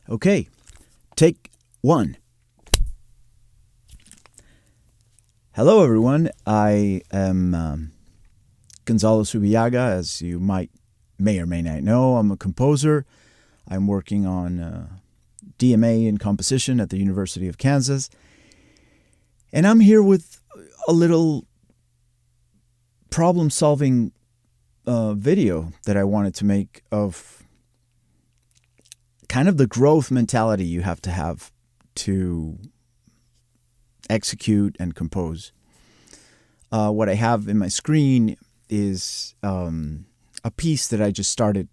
Okay, take one. Hello, everyone. I am Gonzalo Subiaga, as you may or may not know. I'm a composer. I'm working on DMA in composition at the University of Kansas. And I'm here with a little problem-solving video that I wanted to make of kind of the growth mentality you have to execute and compose. What I have in my screen is a piece that I just started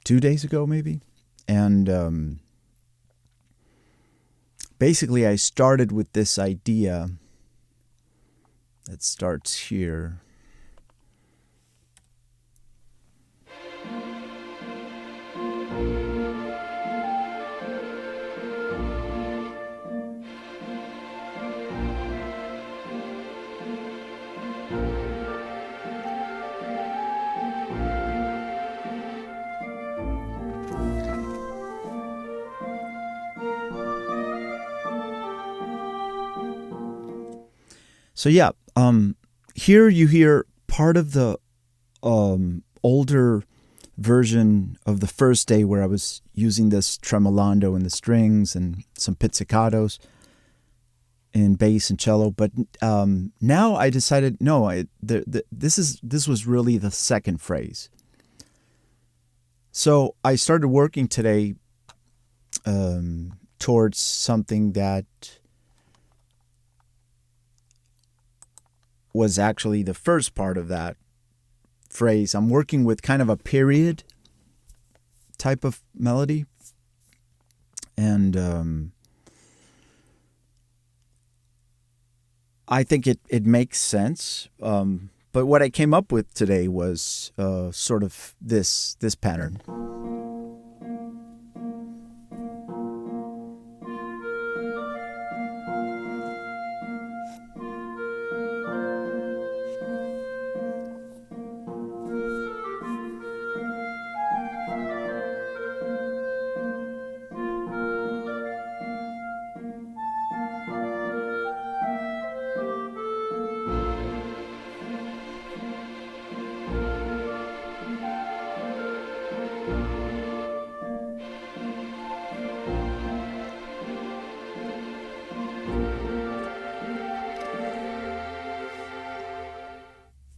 2 days ago, maybe. And basically, I started with this idea that starts here. So yeah, here you hear part of the older version of the first day where I was using this tremolando in the strings and some pizzicatos in bass and cello. But now I decided, no, this was really the second phrase. So I started working today towards something that was actually the first part of that phrase. I'm working with kind of a period type of melody. And I think it makes sense. But what I came up with today was sort of this pattern.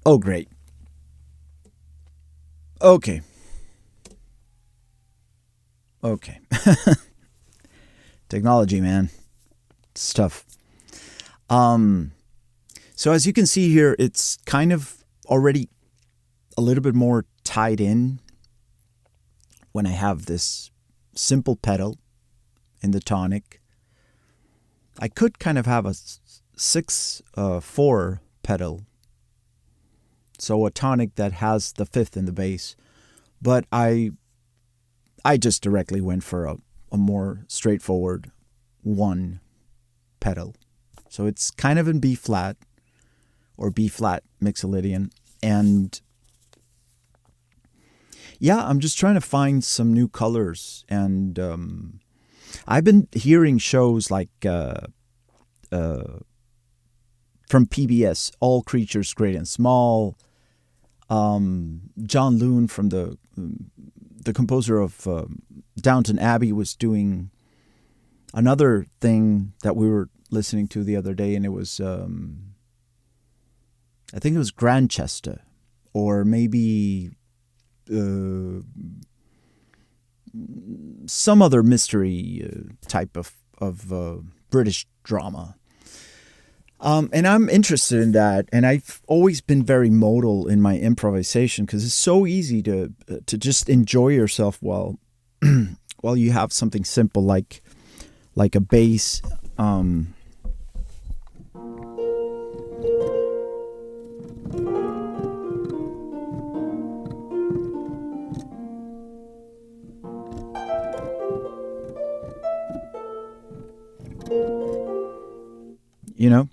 Oh, great. Okay. Technology, man. It's tough. So as you can see here, it's kind of already a little bit more tied in when I have this simple pedal in the tonic. I could kind of have a 6/4 pedal. So a tonic that has the fifth in the bass. But I just directly went for a more straightforward one pedal. So it's kind of in B flat or B flat mixolydian. And yeah, I'm just trying to find some new colors. And I've been hearing shows like from PBS, All Creatures Great and Small. John Loon from the composer of Downton Abbey was doing another thing that we were listening to the other day, and it was I think it was Grantchester, or maybe some other mystery type of British drama. And I'm interested in that, and I've always been very modal in my improvisation because it's so easy to just enjoy yourself while while you have something simple like a bass. You know?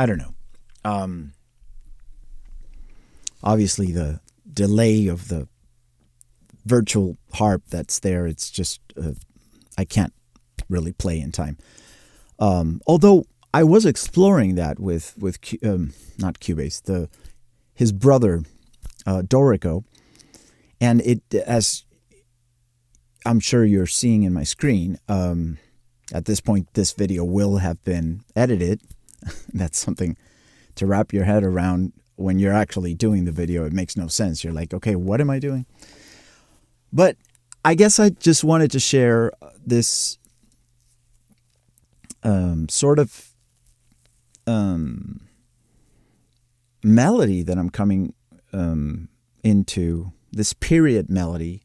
I don't know. Obviously, the delay of the virtual harp that's there, it's just, I can't really play in time. Although I was exploring that with not Cubase, his brother, Dorico, and it, as I'm sure you're seeing in my screen, at this point, this video will have been edited. That's something to wrap your head around when you're actually doing the video. It makes no sense. You're like, okay, what am I doing? But I guess I just wanted to share this sort of melody that I'm coming into, this period melody.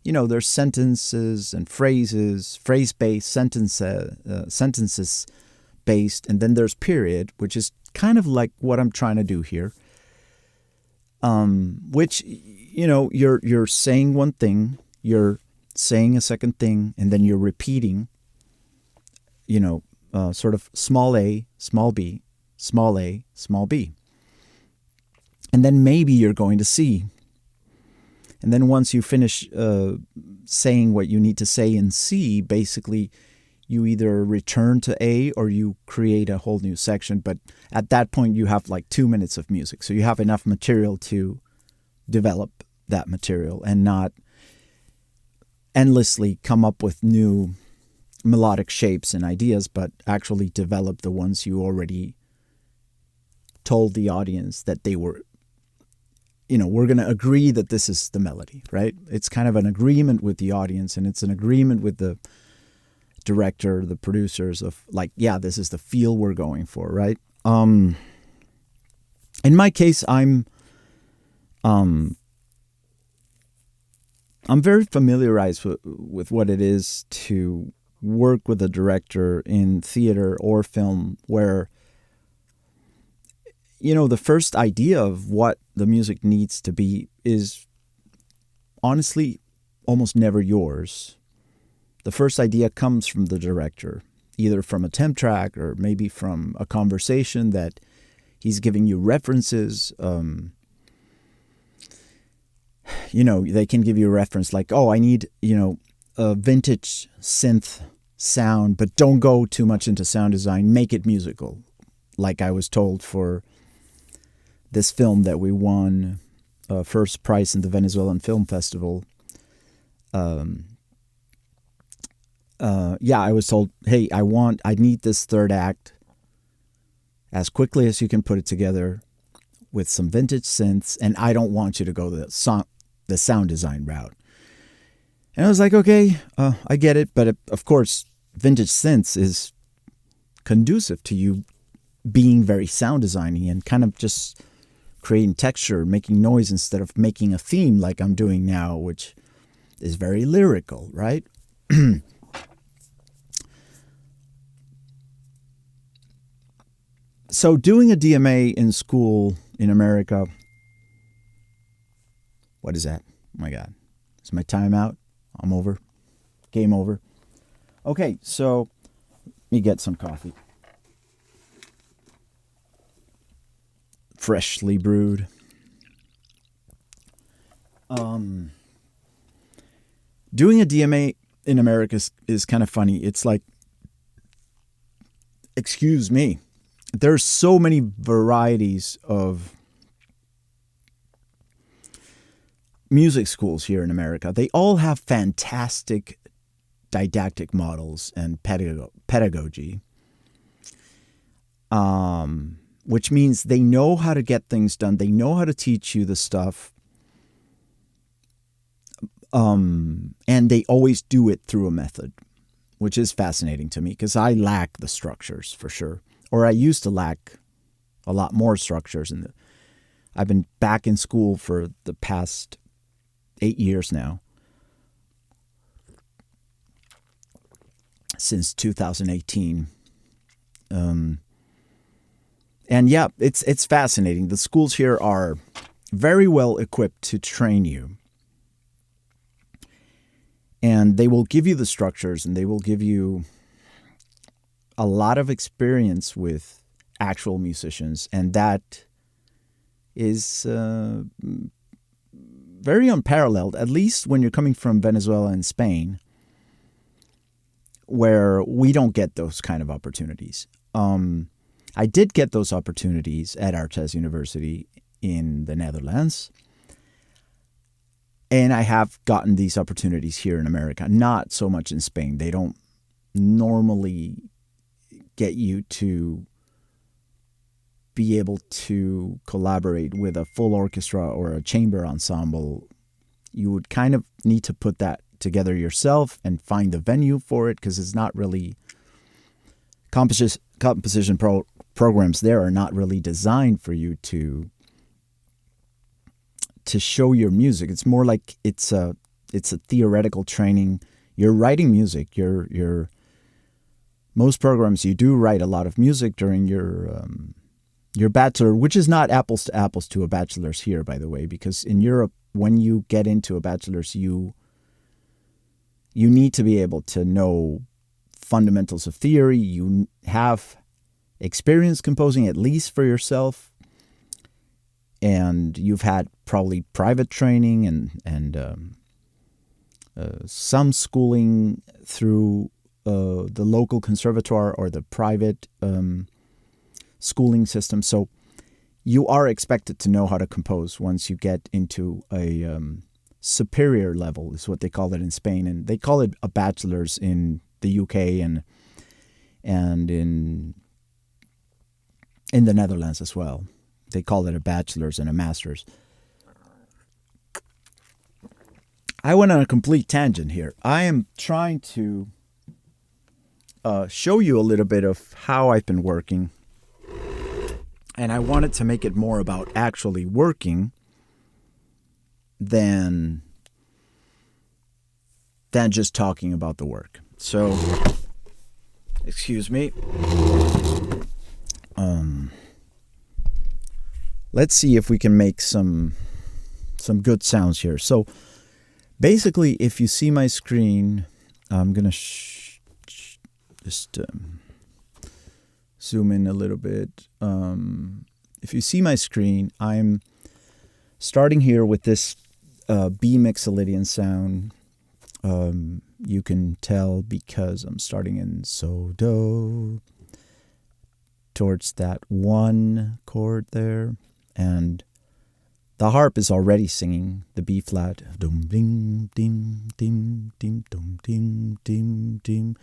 You know, there's sentences and phrases, phrase-based, sentences based, and then there's period, which is kind of like what I'm trying to do here. Which, you know, you're saying one thing, you're saying a second thing, and then you're repeating, you know, sort of small a, small b, small a, small b. And then maybe you're going to C. And then once you finish saying what you need to say in C, basically you either return to A or you create a whole new section. But at that point, you have like 2 minutes of music. So you have enough material to develop that material and not endlessly come up with new melodic shapes and ideas, but actually develop the ones you already told the audience that they were, you know, we're going to agree that this is the melody, right? It's kind of an agreement with the audience, and it's an agreement with the director, the producers, of like, yeah, this is the feel we're going for, right? In my case, I'm very familiarized with what it is to work with a director in theater or film, where, you know, the first idea of what the music needs to be is honestly almost never yours. The first idea comes from the director, either from a temp track or maybe from a conversation that he's giving you references. You know, they can give you a reference like, oh, I need, you know, a vintage synth sound, but don't go too much into sound design. Make it musical. Like I was told for this film that we won first prize in the Venezuelan Film Festival. Yeah, I was told, hey, I need this third act as quickly as you can put it together with some vintage synths, and I don't want you to go the sound design route. And I was like, okay, I get it, but of course, vintage synths is conducive to you being very sound designy and kind of just creating texture, making noise instead of making a theme like I'm doing now, which is very lyrical, right? So doing a DMA in school in America, what is that? Oh my God. Is my time out? I'm over. Game over. Okay, so let me get some coffee. Freshly brewed. Doing a DMA in America is kind of funny. It's like, excuse me, there's so many varieties of music schools here in America. They all have fantastic didactic models and pedagogy, which means they know how to get things done. They know how to teach you the stuff, and they always do it through a method, which is fascinating to me because I lack the structures for sure. Or I used to lack a lot more structures. I've been back in school for the past 8 years now. Since 2018. And yeah, it's fascinating. The schools here are very well equipped to train you. And they will give you the structures, and they will give you a lot of experience with actual musicians, and that is very unparalleled, at least when you're coming from Venezuela and Spain, where we don't get those kind of opportunities. I did get those opportunities at Artes University in the Netherlands, and I have gotten these opportunities here in America, not so much in Spain. They don't normally get you to be able to collaborate with a full orchestra or a chamber ensemble. You would kind of need to put that together yourself and find the venue for it, because it's not really composition programs there are not really designed for you to show your music. It's more like it's a theoretical training. You're writing music. You're most programs, you do write a lot of music during your bachelor, which is not apples to apples to a bachelor's here, by the way, because in Europe, when you get into a bachelor's, you need to be able to know fundamentals of theory. You have experience composing, at least for yourself, and you've had probably private training and some schooling through the local conservatoire or the private schooling system. So you are expected to know how to compose once you get into a superior level, is what they call it in Spain. And they call it a bachelor's in the UK and in the Netherlands as well. They call it a bachelor's and a master's. I went on a complete tangent here. I am trying to show you a little bit of how I've been working. And I wanted to make it more about actually working than just talking about the work. So, excuse me. Let's see if we can make some good sounds here. So, basically, if you see my screen, I'm going to just zoom in a little bit. If you see my screen, I'm starting here with this B mixolydian sound. You can tell because I'm starting in so do towards that one chord there, and the harp is already singing the B flat. Dum dim dim dim dim dum dim dim dim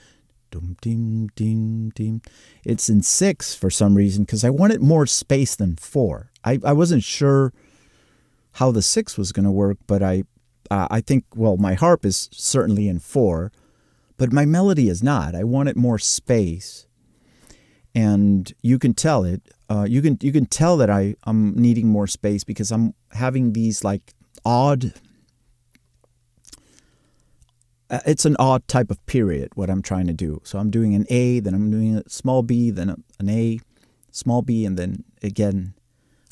dum dim dim dim. It's in 6 for some reason because I wanted more space than 4. I wasn't sure how the 6 was going to work, but I think, well, my harp is certainly in 4, but my melody is not. I wanted more space, and you can tell it. You can tell that I'm needing more space because I'm having these like odd. It's an odd type of period, what I'm trying to do. So I'm doing an A, then I'm doing a small B, then an A, small B, and then again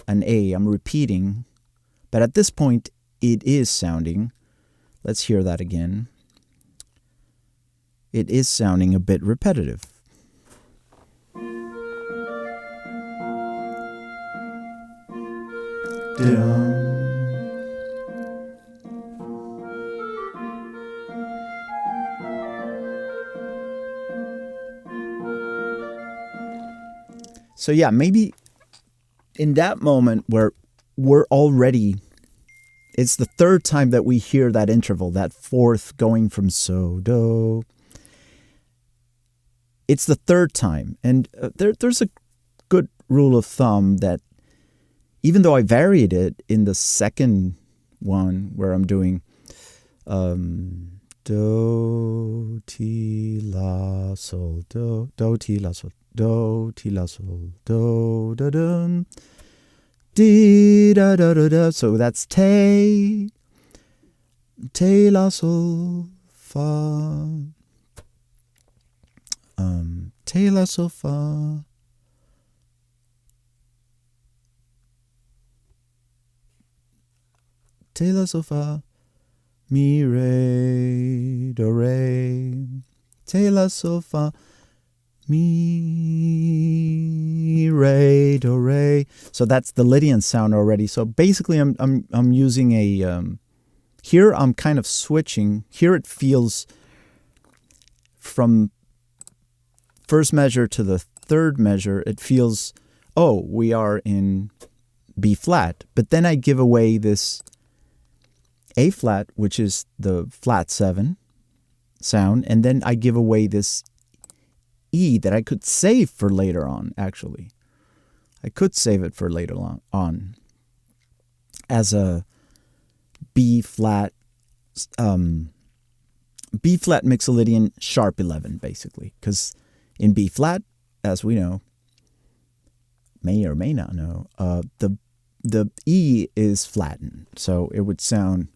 an A. I'm repeating. But at this point, it is sounding, let's hear that again. It is sounding a bit repetitive. Dum. So yeah, maybe in that moment where we're already, it's the third time that we hear that interval, that fourth going from so, do. It's the third time. And there's a good rule of thumb that even though I varied it in the second one where I'm doing do, ti, la, sol, do, ti, la, sol, do, ti, la, sol, do, da, dum, di, da, da, da, da. So that's te, la, sol, fa, te, la, sol, fa, te, la, sol, fa, mi, re, do, re, te, la, sol, fa, Mi, re, do, re. So that's the Lydian sound already. So basically I'm using a, here I'm kind of switching. Here it feels from first measure to the third measure, it feels, oh, we are in B flat. But then I give away this A flat, which is the flat 7 sound, and then I give away this E that I could save for later on, actually. I could save it for later on as a B flat Mixolydian sharp 11, basically. Because in B flat, as we know, may or may not know, the E is flattened. So it would sound...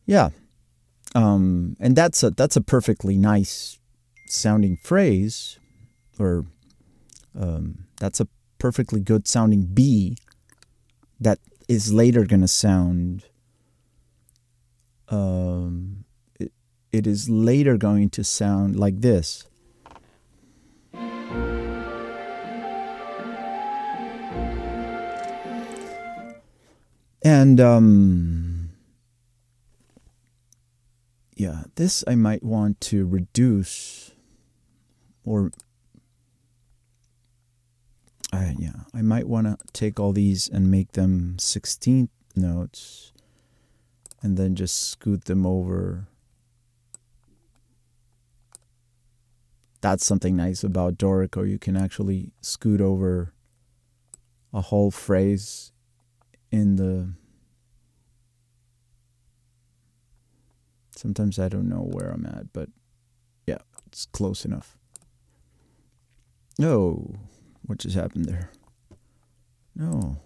Yeah. And that's a perfectly nice sounding phrase, or that's a perfectly good sounding B that is later going to sound, it is later going to sound like this. And yeah, this I might want to reduce, or yeah, I might want to take all these and make them 16th notes and then just scoot them over. That's something nice about Dorico. You can actually scoot over a whole phrase in the... Sometimes I don't know where I'm at, but yeah, it's close enough. No, what just happened there? No.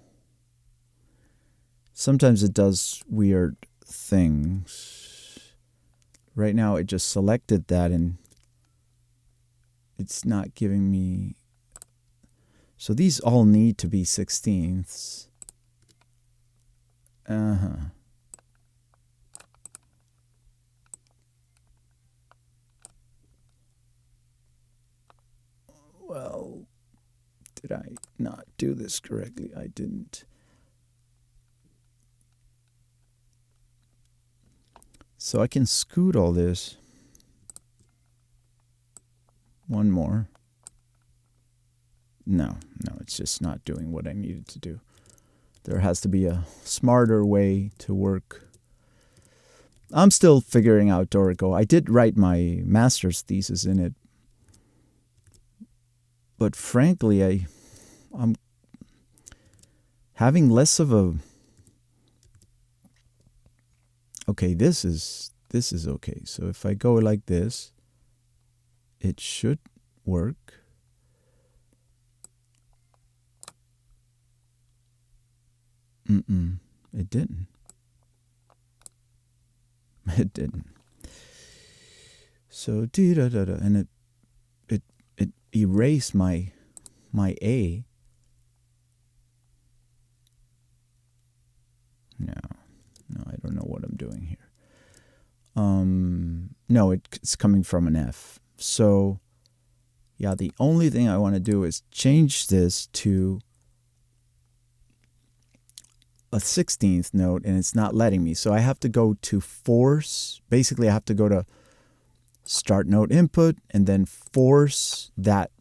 Sometimes it does weird things. Right now it just selected that and it's not giving me... So these all need to be 16ths. Well, did I not do this correctly? I didn't. So I can scoot all this. One more. No, it's just not doing what I needed to do. There has to be a smarter way to work. I'm still figuring out Dorico. I did write my master's thesis in it. But frankly, I'm having less of a... Okay, this is okay. So if I go like this, it should work. It didn't. It didn't. So da-da-da-da, and it erased my A. No, I don't know what I'm doing here. No, it's coming from an F. So, yeah, the only thing I want to do is change this to a 16th note, and it's not letting me. So I have to go to force. Basically, I have to go to start note input and then force that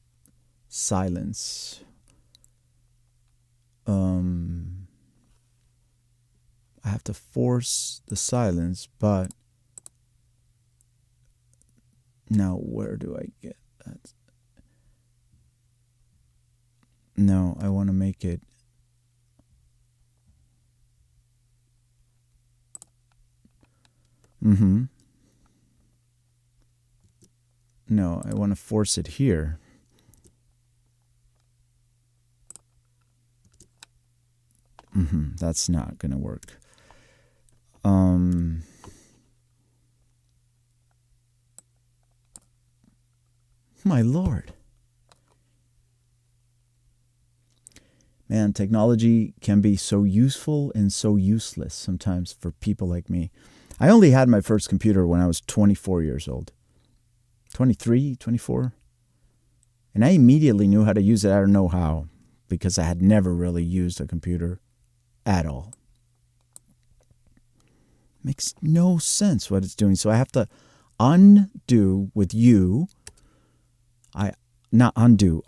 silence. I have to force the silence, but now where do I get that? No, I want to make it... No, I want to force it here. That's not going to work. My Lord. Man, technology can be so useful and so useless sometimes for people like me. I only had my first computer when I was 24 years old. 23, 24. And I immediately knew how to use it. I don't know how, because I had never really used a computer at all. Makes no sense what it's doing. So I have to undo with you.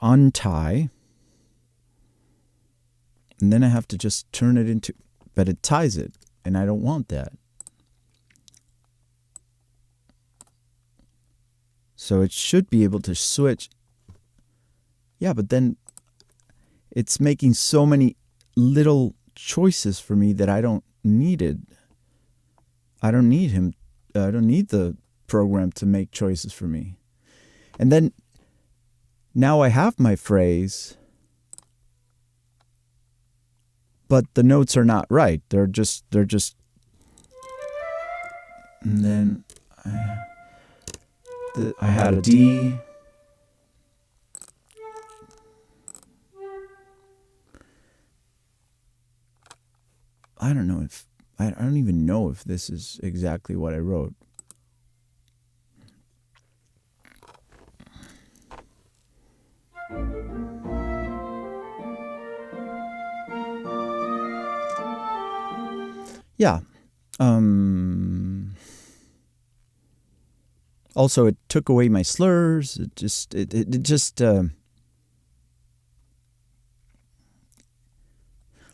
Untie. And then I have to just turn it into, but it ties it. And I don't want that. So it should be able to switch. Yeah, but then it's making so many little choices for me that I don't need it. I don't need him. I don't need the program to make choices for me. And then now I have my phrase, but the notes are not right. They're just. And then I had a D. I don't even know if this is exactly what I wrote. Yeah. Also, it took away my slurs. It just.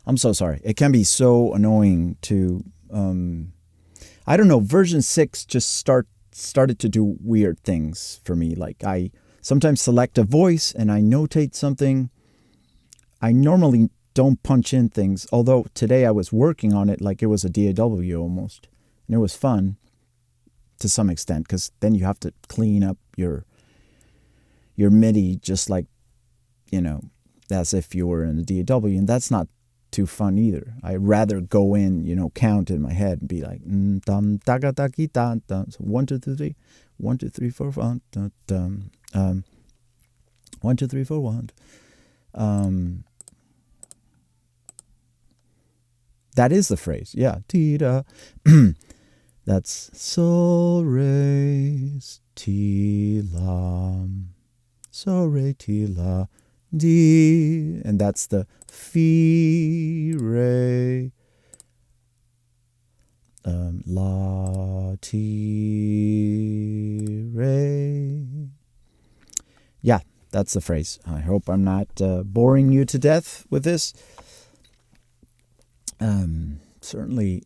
I'm so sorry. It can be so annoying to. I don't know. Version 6 just started to do weird things for me. Like I sometimes select a voice and I notate something. I normally don't punch in things. Although today I was working on it like it was a DAW almost, and it was fun to some extent because then you have to clean up your MIDI just like as if you were in a DAW, and that's not too fun either. I'd rather go in, count in my head and be like, dum daga dagi dum dum. So 1 2 3, 1 2 3 4 1 dum 1 2 3 4 1. That is the phrase, yeah. Ti-da. That's sol re ti la, sol re ti la. D, and that's the fi re la ti re. Yeah, that's the phrase. I hope I'm not boring you to death with this. Certainly,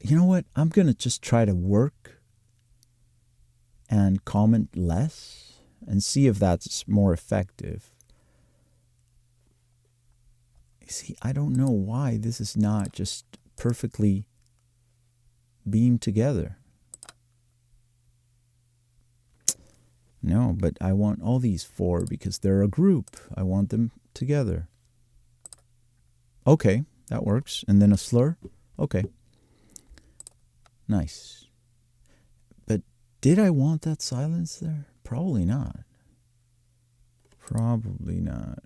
you know what? I'm gonna just try to work and comment less and see if that's more effective. You see, I don't know why this is not just perfectly beamed together. No, but I want all these 4 because they're a group. I want them together. Okay, that works. And then a slur. Okay. Nice. But did I want that silence there? Probably not. Probably not.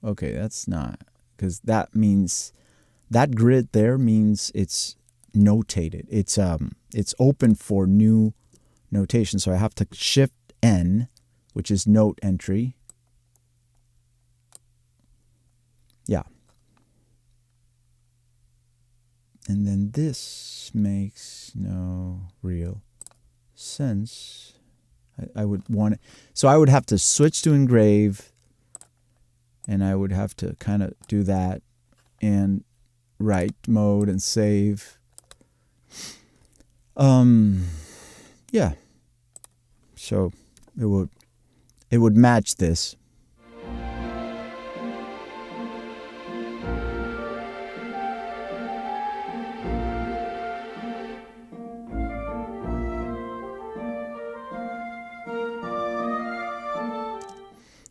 Okay, that's not. Because that means, that grid there means it's notated. It's open for new notation. So I have to shift N, which is note entry. Yeah. And then this makes no real sense. I would want it. So I would have to switch to engrave, and I would have to kind of do that in write mode and save. Yeah. So it would match this.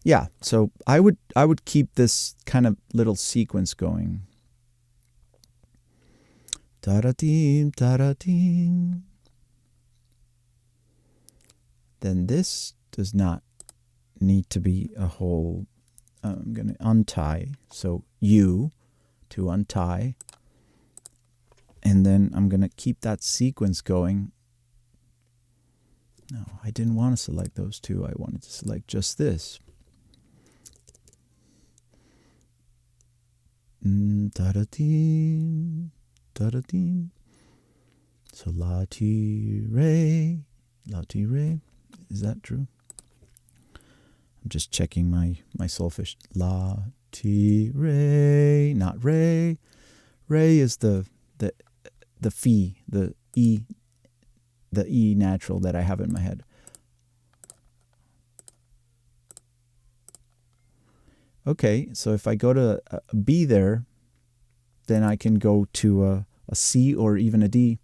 Yeah, so I would keep this kind of little sequence going. Ta-da-team, ta-da-team. Then this does not need to be a whole. I'm going to untie. So U to untie. And then I'm going to keep that sequence going. No, I didn't want to select those two. I wanted to select just this. Da-da-dee, da-da-dee. So la ti re. Is that true? I'm just checking my solfege. La ti re, not re. Re is the phi, the E natural that I have in my head. Okay, so if I go to a B there, then I can go to a C or even a D.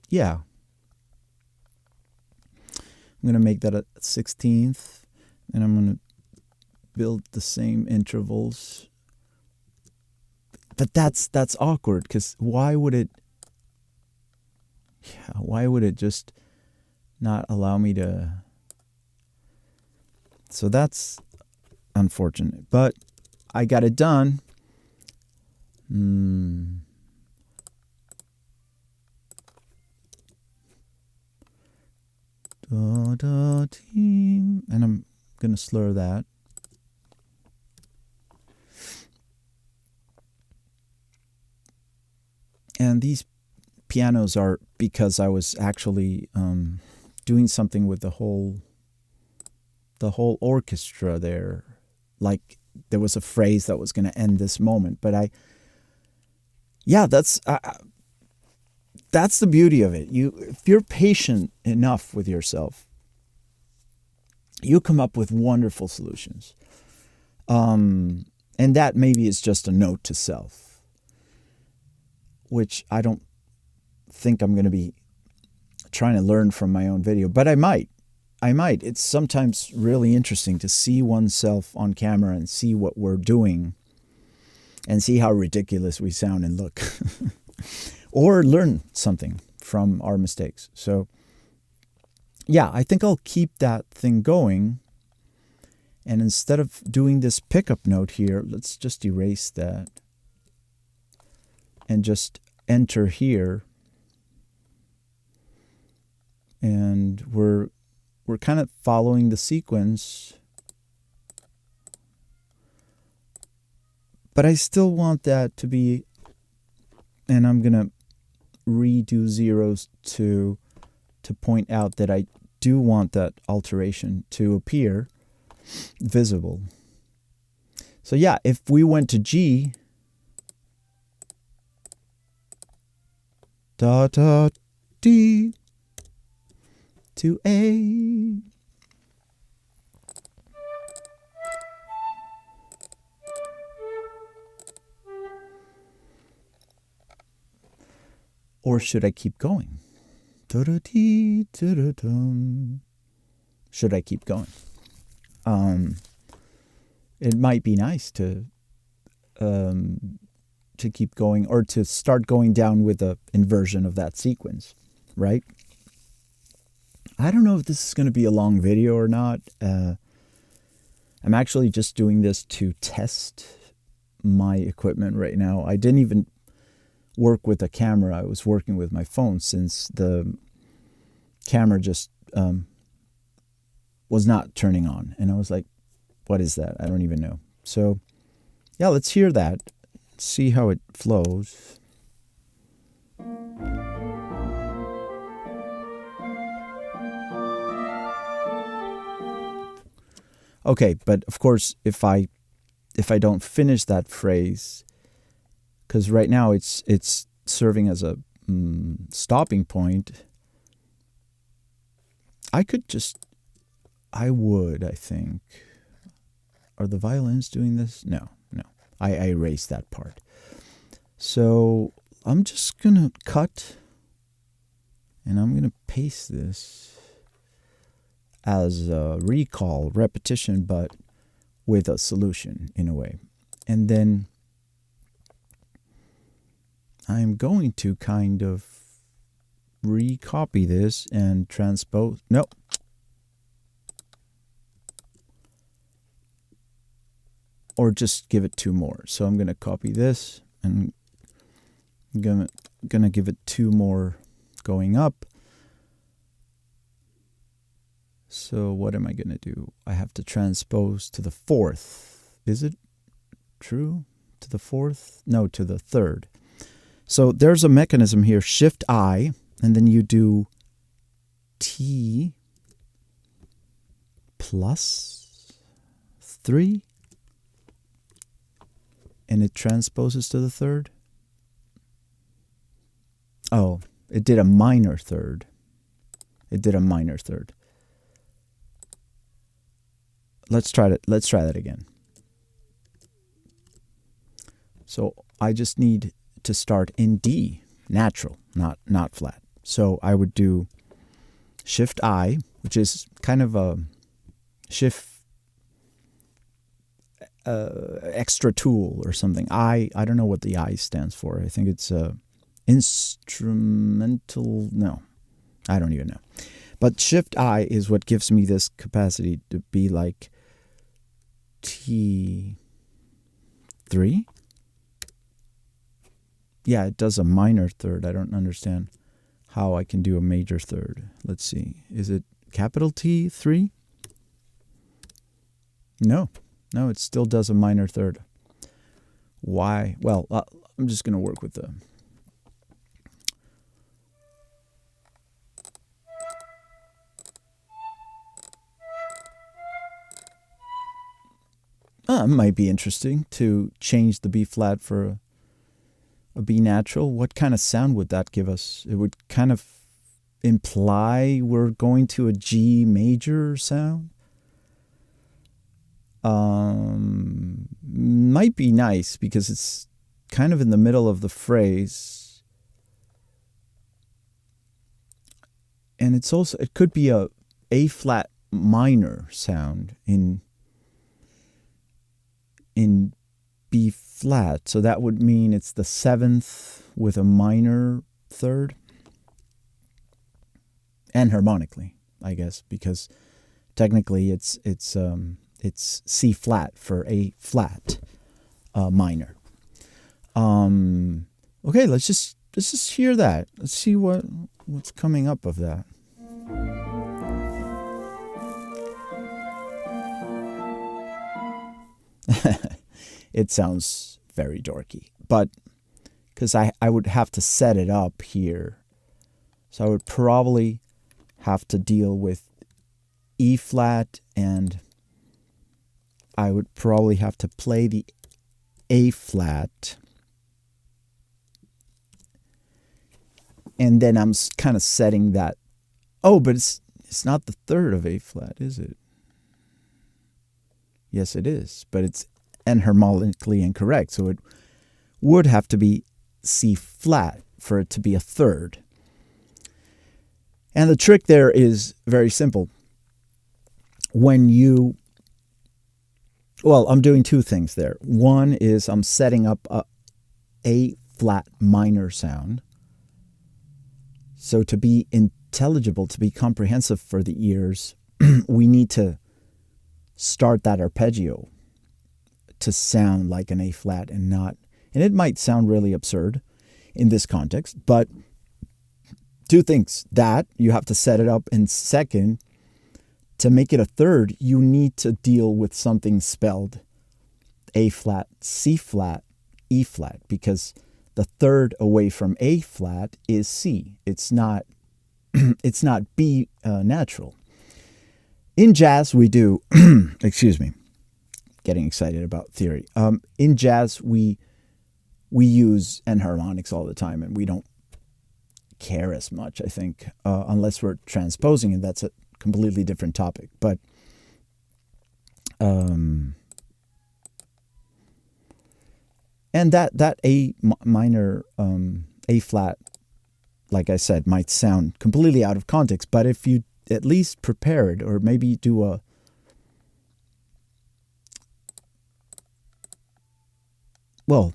Yeah. I'm going to make that a 16th, and I'm going to build the same intervals. But that's awkward, because why would it just not allow me to? So that's unfortunate, but I got it done. Team, and I'm gonna slur that. And these pianos are because I was actually doing something with the whole orchestra there. Like there was a phrase that was going to end this moment, but that's the beauty of it. If you're patient enough with yourself, you come up with wonderful solutions. And that maybe is just a note to self, which I don't think I'm going to be trying to learn from my own video, but I might. It's sometimes really interesting to see oneself on camera and see what we're doing and see how ridiculous we sound and look. Or learn something from our mistakes. So, yeah, I think I'll keep that thing going. And instead of doing this pickup note here, let's just erase that and just enter here. And we're kind of following the sequence. But I still want that to be, and I'm going to redo zeros to point out that I do want that alteration to appear visible. So yeah, if we went to G, da da D to A, or should I keep going? Should I keep going? It might be nice to keep going, or to start going down with the inversion of that sequence, right? I don't know if this is going to be a long video or not. I'm actually just doing this to test my equipment right now. I didn't even work with a camera. I was working with my phone, since the camera just was not turning on. And I was like, what is that? I don't even know. So yeah, let's hear that. See how it flows. Okay, but of course, if I don't finish that phrase, because right now it's serving as a stopping point, I think. Are the violins doing this? No. I erased that part. So I'm just going to cut, and I'm going to paste this as a recall, repetition, but with a solution in a way. And then I'm going to kind of recopy this and transpose. No, or just give it 2 more. So I'm going to copy this and I'm going to give it 2 more going up. So what am I going to do? I have to transpose to the 4th. Is it true? To the 4th? No, to the 3rd. So there's a mechanism here, Shift I, and then you do T plus 3, and it transposes to the 3rd. Oh, it did a minor 3rd. It did a minor 3rd. Let's try that again. So I just need to start in D, natural, not flat. So I would do Shift I, which is kind of a shift extra tool or something. I don't know what the I stands for. I think it's instrumental. No, I don't even know. But Shift I is what gives me this capacity to be like T3. Yeah, it does a minor 3rd. I don't understand how I can do a major 3rd. Let's see. Is it capital T3? No, it still does a minor 3rd. Why? Well, I'm just going to work with the... It might be interesting to change the B flat for a B natural. What kind of sound would that give us? It would kind of imply we're going to a G major sound. Might be nice because it's kind of in the middle of the phrase. And it's also, it could be a flat minor sound in B flat. So that would mean it's the 7th with a minor 3rd. And harmonically, I guess, because technically it's C flat for A flat minor. Okay, let's just hear that. Let's see what's coming up of that. It sounds very dorky, but because I would have to set it up here. So I would probably have to deal with E flat, and I would probably have to play the A flat. And then I'm kind of setting that. Oh, but it's not the 3rd of A flat, is it? Yes, it is, but it's enharmonically incorrect. So it would have to be C flat for it to be a 3rd. And the trick there is very simple. When you, well, I'm doing 2 things there. One is I'm setting up a flat minor sound. So to be intelligible, to be comprehensive for the ears, we need to start that arpeggio to sound like an A flat and not, and it might sound really absurd in this context, but 2 things. That, you have to set it up, and second, to make it a 3rd, you need to deal with something spelled A flat, C flat, E flat, because the 3rd away from A flat is C. It's not it's not B natural. In jazz, we do, excuse me, getting excited about theory. In jazz, we use enharmonics all the time, and we don't care as much, I think, unless we're transposing, and that's a completely different topic. But and that A minor, A flat, like I said, might sound completely out of context, but if you at least prepare it, or maybe do a well,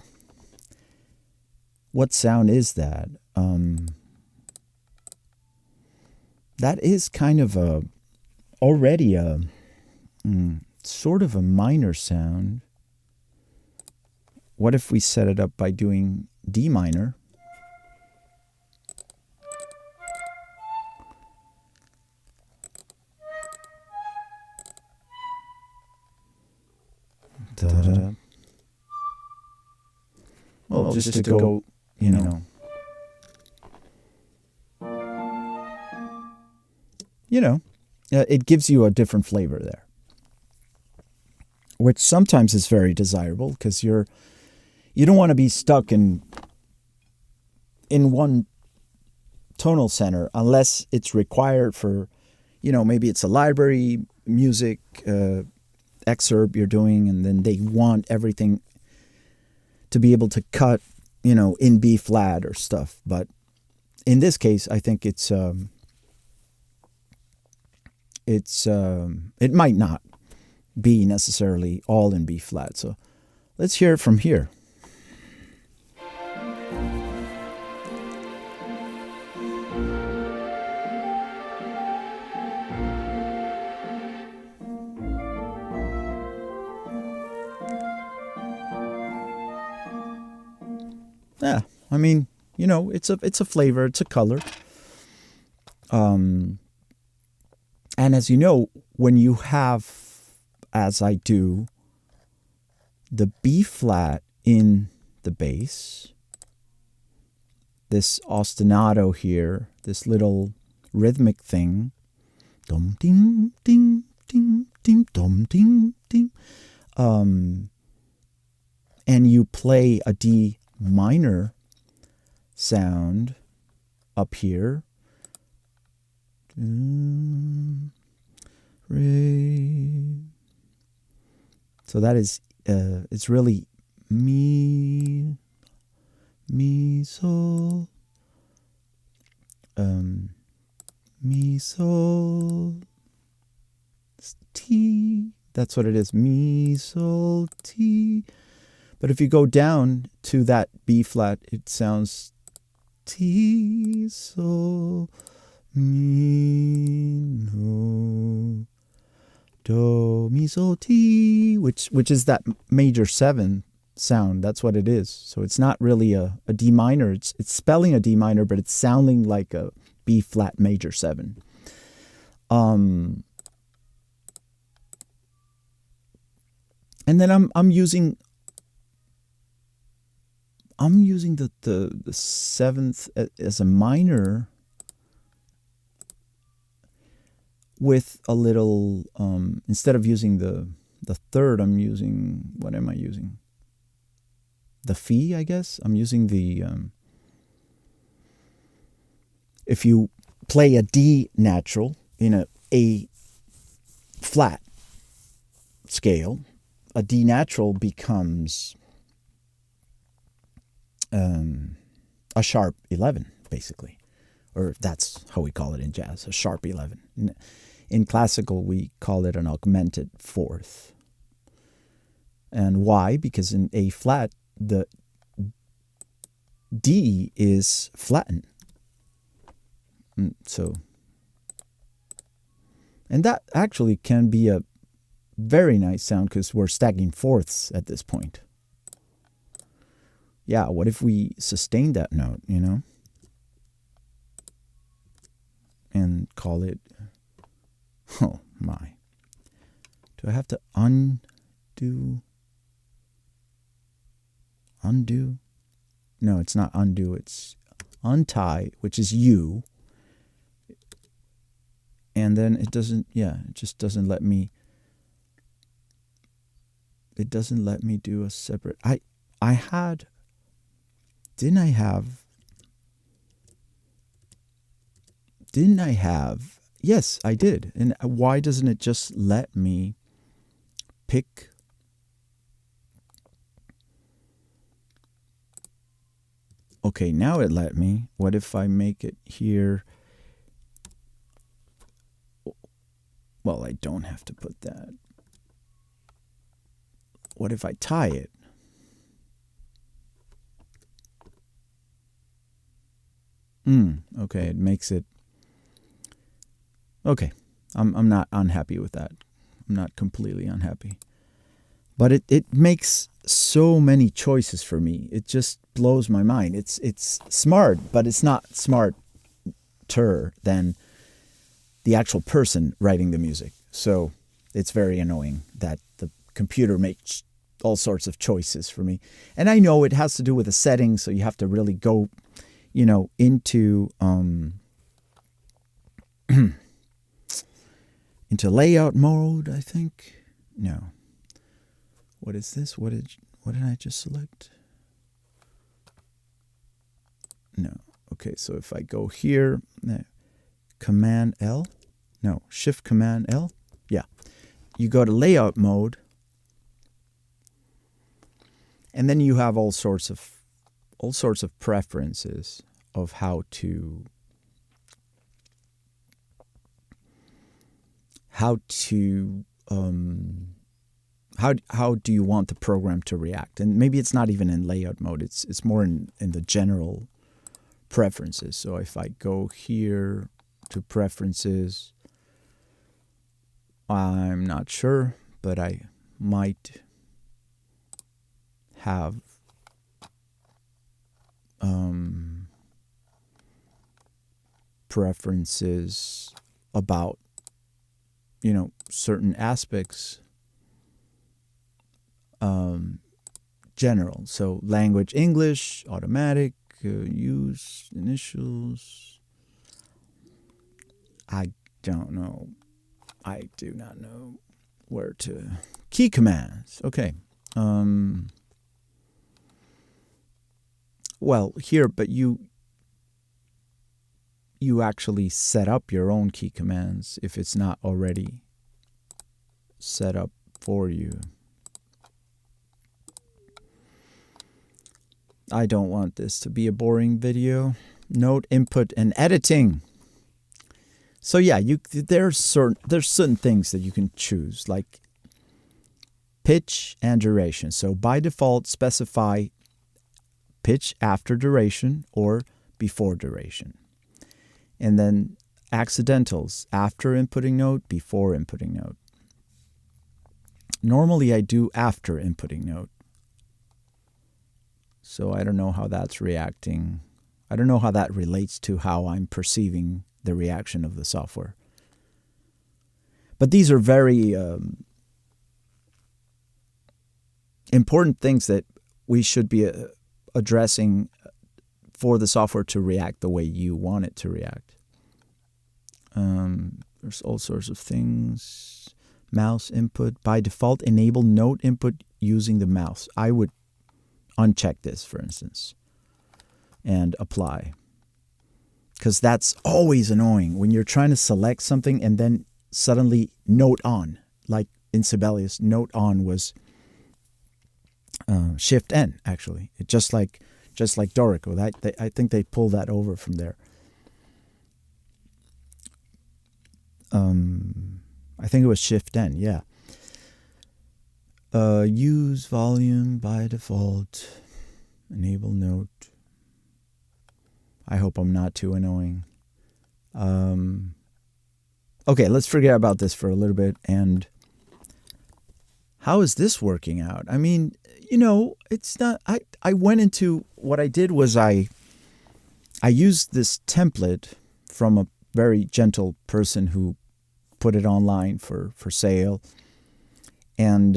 what sound is that? That is kind of already a sort of a minor sound. what if we set it up by doing D minor? Da-da-da. Well, just to go, it gives you a different flavor there, which sometimes is very desirable because you don't want to be stuck in one tonal center unless it's required for, maybe it's a library music excerpt you're doing, and then they want everything to be able to cut, in B flat or stuff. But in this case, I think it might not be necessarily all in B flat. So let's hear it from here. Yeah, I mean, it's a flavor, it's a color. And as you know, when you have, as I do, the B flat in the bass, this ostinato here, this little rhythmic thing, dum ding ding ding ding dum ding ding, and you play a D minor sound up here. So that is, it's really mi sol, mi sol, ti. That's what it is, mi sol ti. But if you go down to that B flat, it sounds ti sol mi no do mi sol ti, which is that major 7 sound. That's what it is. So it's not really a D minor. It's spelling a D minor, but it's sounding like a B flat major 7. And then I'm using the 7th as a minor with a little, instead of using the 3rd, I'm using, what am I using? The Fi, I guess. I'm using the, if you play a D natural in a flat scale, a D natural becomes a sharp 11, basically. Or that's how we call it in jazz, a sharp 11. In classical, we call it an augmented 4th. And why? Because in A flat, the D is flattened. So, and that actually can be a very nice sound because we're stacking 4ths at this point. Yeah, what if we sustain that note, and call it, oh my. Do I have to undo? Undo? No, it's not undo, it's untie, which is U. And then it doesn't, it just doesn't let me, do a separate, didn't I have, yes, I did. And why doesn't it just let me pick? Okay, now it let me. What if I make it here? Well, I don't have to put that. What if I tie it? Okay, it makes it. Okay, I'm not unhappy with that. I'm not completely unhappy. But it makes so many choices for me. It just blows my mind. It's smart, but it's not smarter than the actual person writing the music. So it's very annoying that the computer makes all sorts of choices for me. And I know it has to do with the settings, so you have to really go, into into layout mode, I think. No. What is this? What did I just select? No. Okay, so if I go here, Command L. No, Shift Command L. Yeah. You go to layout mode. And then you have all sorts of preferences of how do you want the program to react? And maybe it's not even in layout mode. It's more in the general preferences. So if I go here to preferences, I'm not sure, but I might have preferences about certain aspects, general. So language English, automatic, use initials. I don't know. I do not know where to. Key commands. Okay. Well, here, but you actually set up your own key commands if it's not already set up for you. I don't want this to be a boring video. Note, input, and editing. So yeah, there's certain things that you can choose, like pitch and duration. So by default, specify pitch after duration or before duration. And then accidentals, after inputting note, before inputting note. Normally I do after inputting note. So I don't know how that's reacting. I don't know how that relates to how I'm perceiving the reaction of the software. But these are very important things that we should be addressing for the software to react the way you want it to react. There's all sorts of things. Mouse input. By default, enable note input using the mouse. I would uncheck this, for instance, and apply. Because that's always annoying when you're trying to select something and then suddenly note on. Like in Sibelius, note on was Shift N, actually. It just like Dorico. I think they pulled that over from there. I think it was Shift N, yeah. Use volume by default. Enable note. I hope I'm not too annoying. Okay, let's forget about this for a little bit. And how is this working out? I mean, it's not. I went into what I did was I used this template from a very gentle person who put it online for sale, and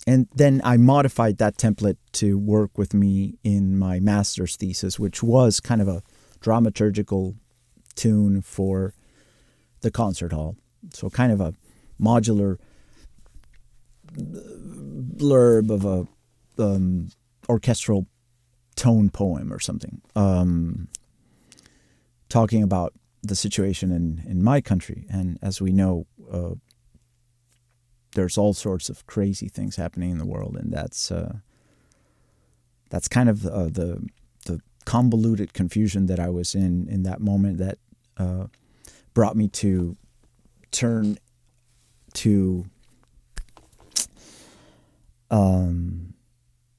then I modified that template to work with me in my master's thesis, which was kind of a dramaturgical tune for the concert hall. So kind of a modular blurb of a orchestral tone poem or something, talking about the situation in my country. And as we know, there's all sorts of crazy things happening in the world, and that's kind of the convoluted confusion that I was in that moment that brought me to turn to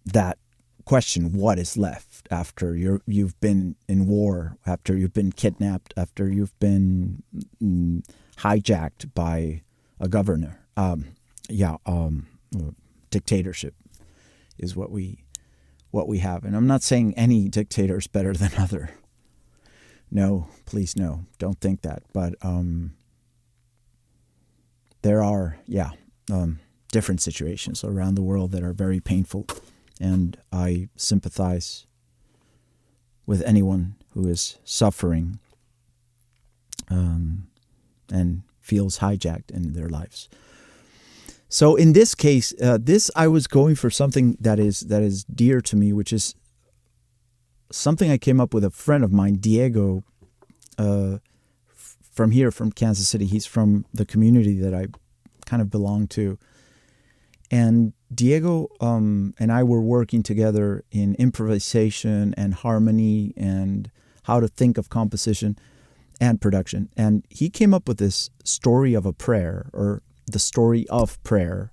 that question: what is left after you've been in war, after you've been kidnapped, after you've been hijacked by a governor? dictatorship is what we have. And I'm not saying any dictator is better than other. No, please no, don't think that. But there are, different situations around the world that are very painful. And I sympathize with anyone who is suffering and feels hijacked in their lives. So in this case, I was going for something that is dear to me, which is something I came up with a friend of mine, Diego, from Kansas City. He's from the community that I kind of belong to. And Diego and I were working together in improvisation and harmony and how to think of composition and production. And he came up with this story of a prayer, or the story of prayer,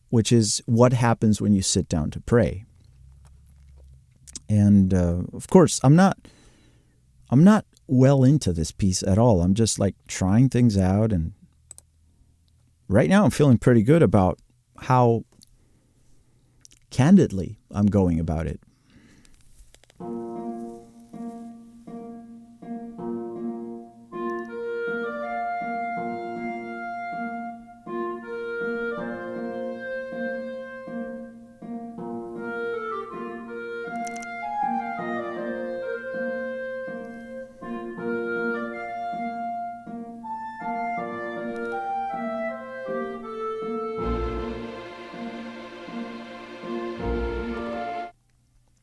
which is what happens when you sit down to pray. And of course, I'm not well into this piece at all. I'm just like trying things out, and right now I'm feeling pretty good about how candidly I'm going about it.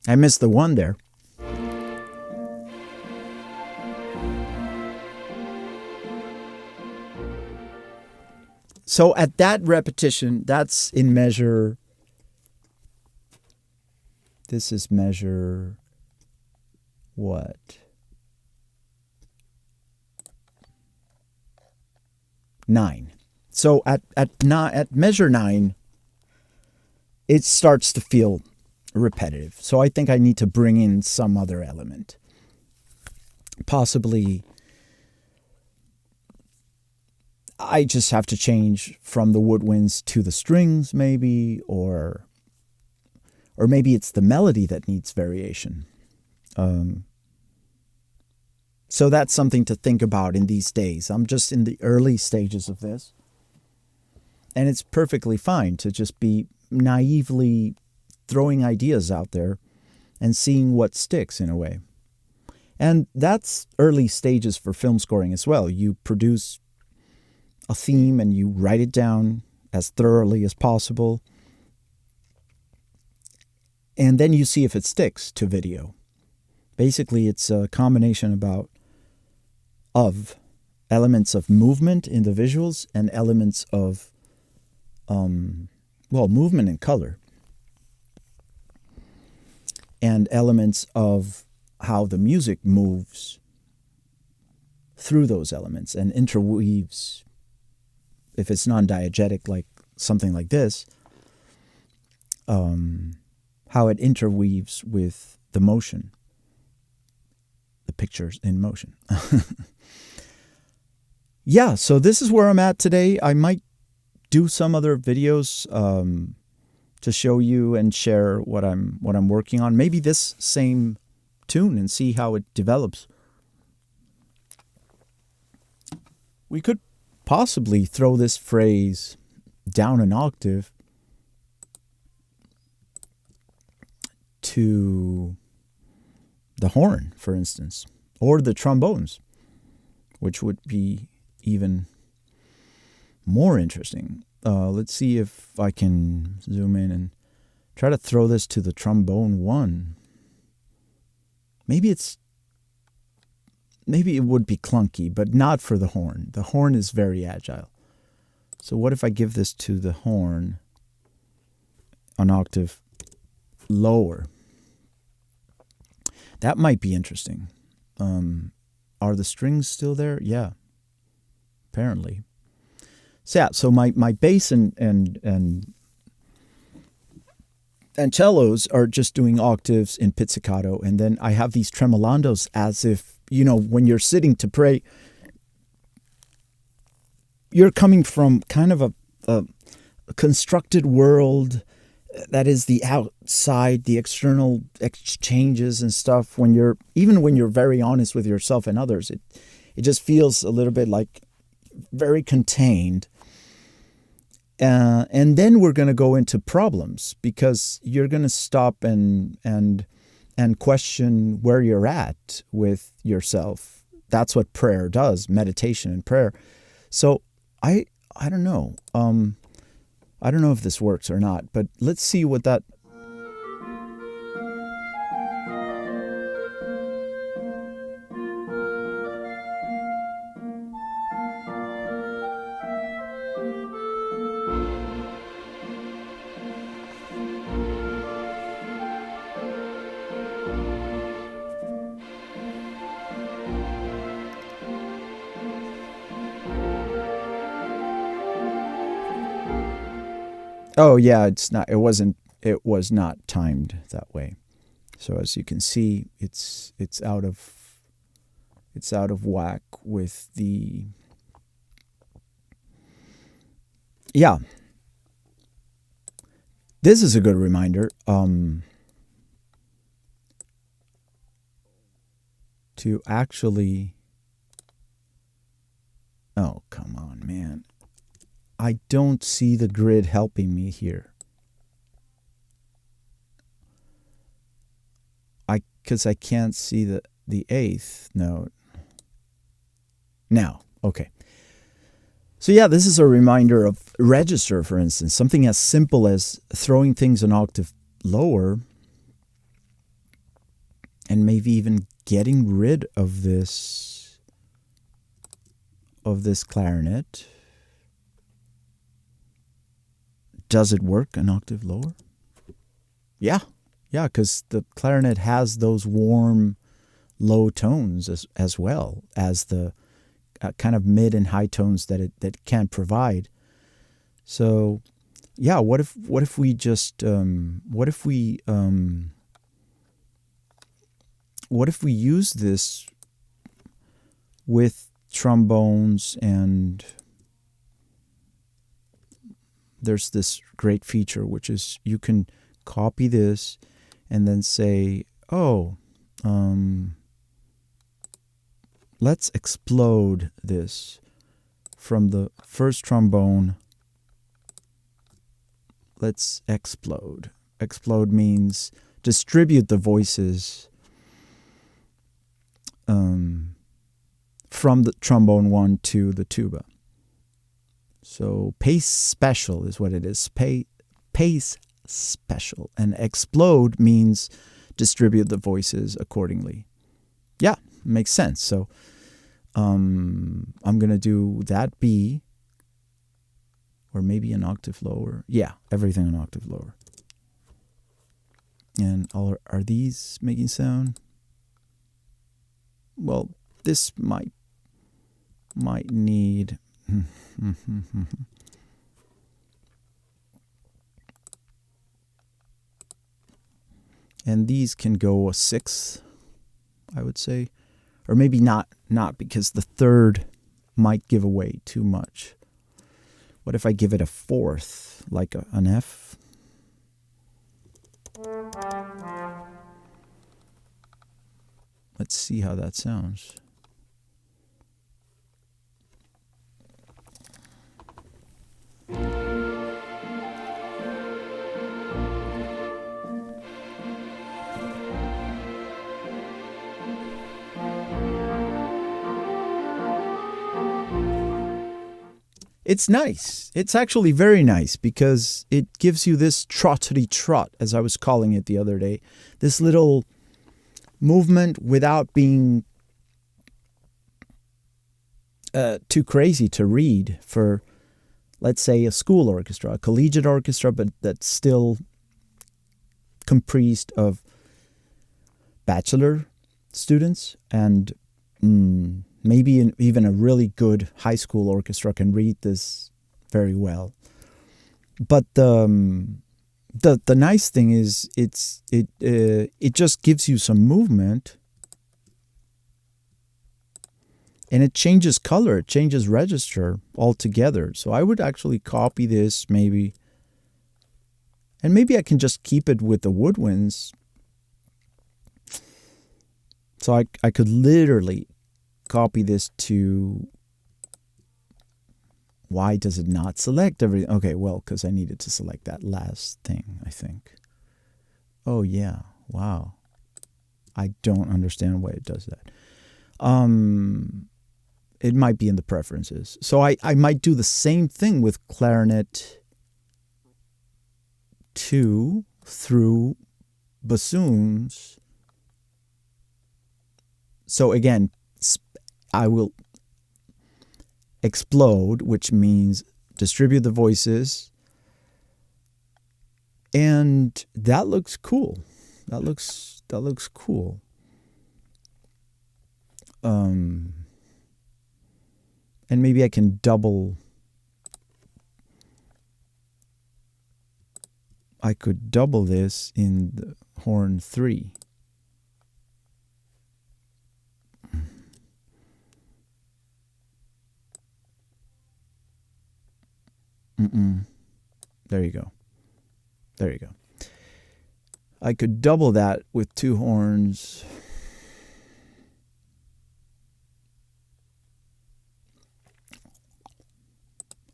I missed the one there. So at that repetition, that's in measure. This is measure what? Nine. So at measure 9, it starts to feel repetitive. So I think I need to bring in some other element. Possibly I just have to change from the woodwinds to the strings, maybe, or maybe it's the melody that needs variation. So that's something to think about in these days. I'm just in the early stages of this. And it's perfectly fine to just be naively throwing ideas out there and seeing what sticks in a way. And that's early stages for film scoring as well. You produce a theme and you write it down as thoroughly as possible. And then you see if it sticks to video. Basically, it's a combination of elements of movement in the visuals and elements of, movement and color. And elements of how the music moves through those elements and interweaves, if it's non-diegetic, like something like this, how it interweaves with the motion, the pictures in motion. Yeah, so this is where I'm at today. I might do some other videos to show you and share what I'm working on. Maybe this same tune and see how it develops. We could possibly throw this phrase down an octave to the horn, for instance, or the trombones, which would be even more interesting. Let's see if I can zoom in and try to throw this to the trombone 1. Maybe it would be clunky, but not for the horn. The horn is very agile. So what if I give this to the horn an octave lower? That might be interesting. Are the strings still there? Yeah, apparently. So yeah, so my bass and cellos are just doing octaves in pizzicato, and then I have these tremolandos as if, when you're sitting to pray, you're coming from kind of constructed world that is the outside, the external exchanges and stuff. Even when you're very honest with yourself and others, it just feels a little bit like very contained. And then we're going to go into problems, because you're going to stop and question where you're at with yourself. That's what prayer does, meditation and prayer. So I don't know. I don't know if this works or not, but let's see what that... Oh yeah, it was not timed that way. So as you can see, it's out of whack with the... Yeah. This is a good reminder to actually... Oh, come on, man. I don't see the grid helping me here. Because I can't see the eighth note. Now, okay. So yeah, this is a reminder of register, for instance. Something as simple as throwing things an octave lower, and maybe even getting rid of this clarinet. Does it work an octave lower? Yeah, because the clarinet has those warm, low tones as well as the kind of mid and high tones that it can provide. So, yeah, what if we use this with trombones? And there's this great feature, which is you can copy this and then say, oh, let's explode this from the first trombone. Let's explode. Explode means distribute the voices from the trombone one to the tuba. So pace special is what it is. Pace special. And explode means distribute the voices accordingly. Yeah, makes sense. So I'm going to do that B, or maybe an octave lower. Yeah, everything an octave lower. And are these making sound? Well, this might need... And these can go a sixth, I would say. Or maybe not, because the third might give away too much. What if I give it a fourth, like an F? Let's see how that sounds. It's nice. It's actually very nice, because it gives you this trottity trot, as I was calling it the other day. This little movement without being too crazy to read for, let's say, a school orchestra, a collegiate orchestra, but that's still comprised of bachelor students, and maybe even a really good high school orchestra can read this very well. But the nice thing is it just gives you some movement And it changes color, it changes register altogether. So I would actually copy this maybe, and maybe I can just keep it with the woodwinds. So I could literally copy this to, why does it not select everything? Okay, well, because I needed to select that last thing, I think. Oh yeah, wow. I don't understand why it does that. It might be in the preferences. So I might do the same thing with clarinet 2 through bassoons. So again, I will explode, which means distribute the voices. And that looks cool. That looks cool. And maybe I can double. I could double this in the horn 3. There you go. There you go. I could double that with 2 horns.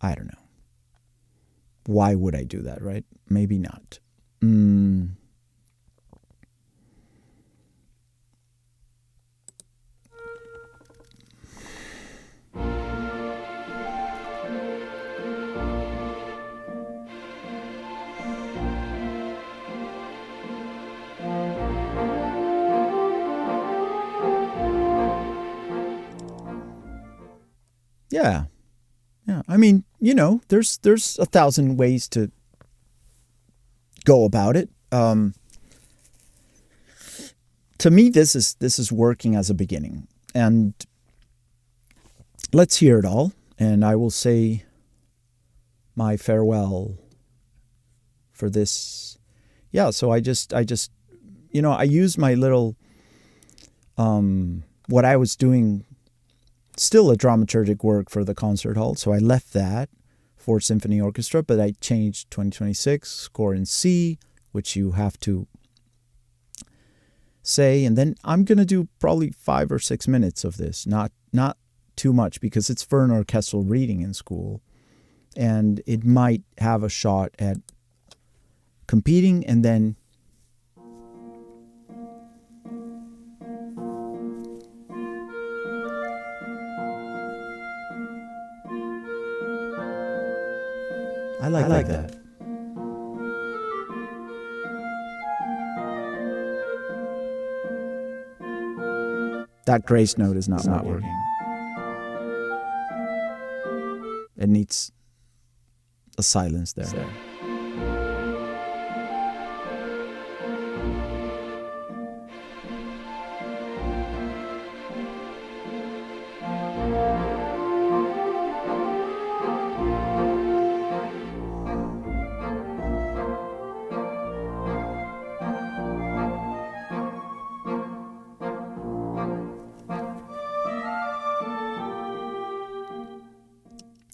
I don't know. Why would I do that, right? Maybe not. Yeah. Yeah. I mean, you know, there's 1,000 ways to go about it. To me, this is working as a beginning. And let's hear it all. And I will say my farewell for this. Yeah, so I just you know, I used my little what I was doing, still a dramaturgic work for the concert hall. So I left that for Symphony Orchestra, but I changed 2026 score in C, which you have to say, and then I'm gonna do probably 5 or 6 minutes of this, not too much, because it's for an orchestral reading in school, and it might have a shot at competing, and then I like that. That grace note is not working. It needs a silence there.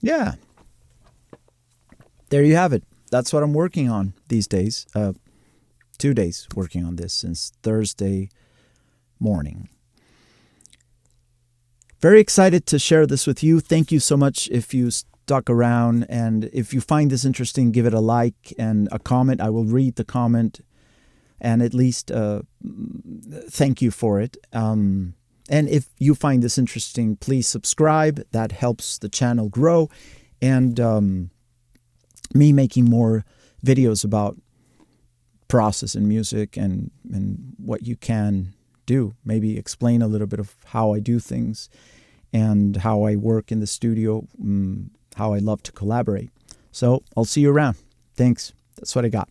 Yeah. There you have it. That's what I'm working on these days. 2 days working on this since Thursday morning. Very excited to share this with you. Thank you so much if you stuck around. And if you find this interesting, give it a like and a comment. I will read the comment and at least thank you for it. And if you find this interesting, please subscribe. That helps the channel grow. And me making more videos about process in music and what you can do. Maybe explain a little bit of how I do things and how I work in the studio, how I love to collaborate. So I'll see you around. Thanks. That's what I got.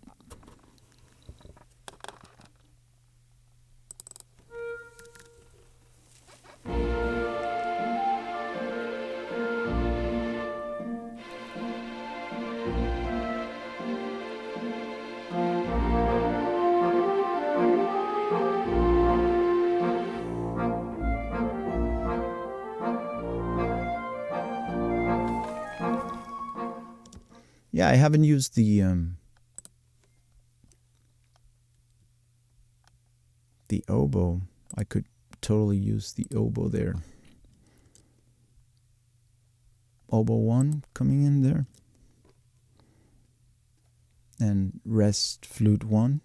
Yeah, I haven't used the oboe. I could totally use the oboe there. Oboe 1 coming in there. And rest flute 1.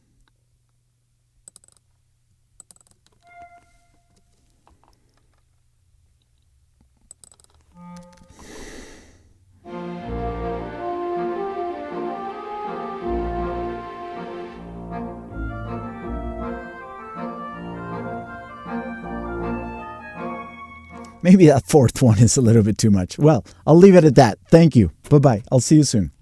Maybe that fourth one is a little bit too much. Well, I'll leave it at that. Thank you. Bye-bye. I'll see you soon.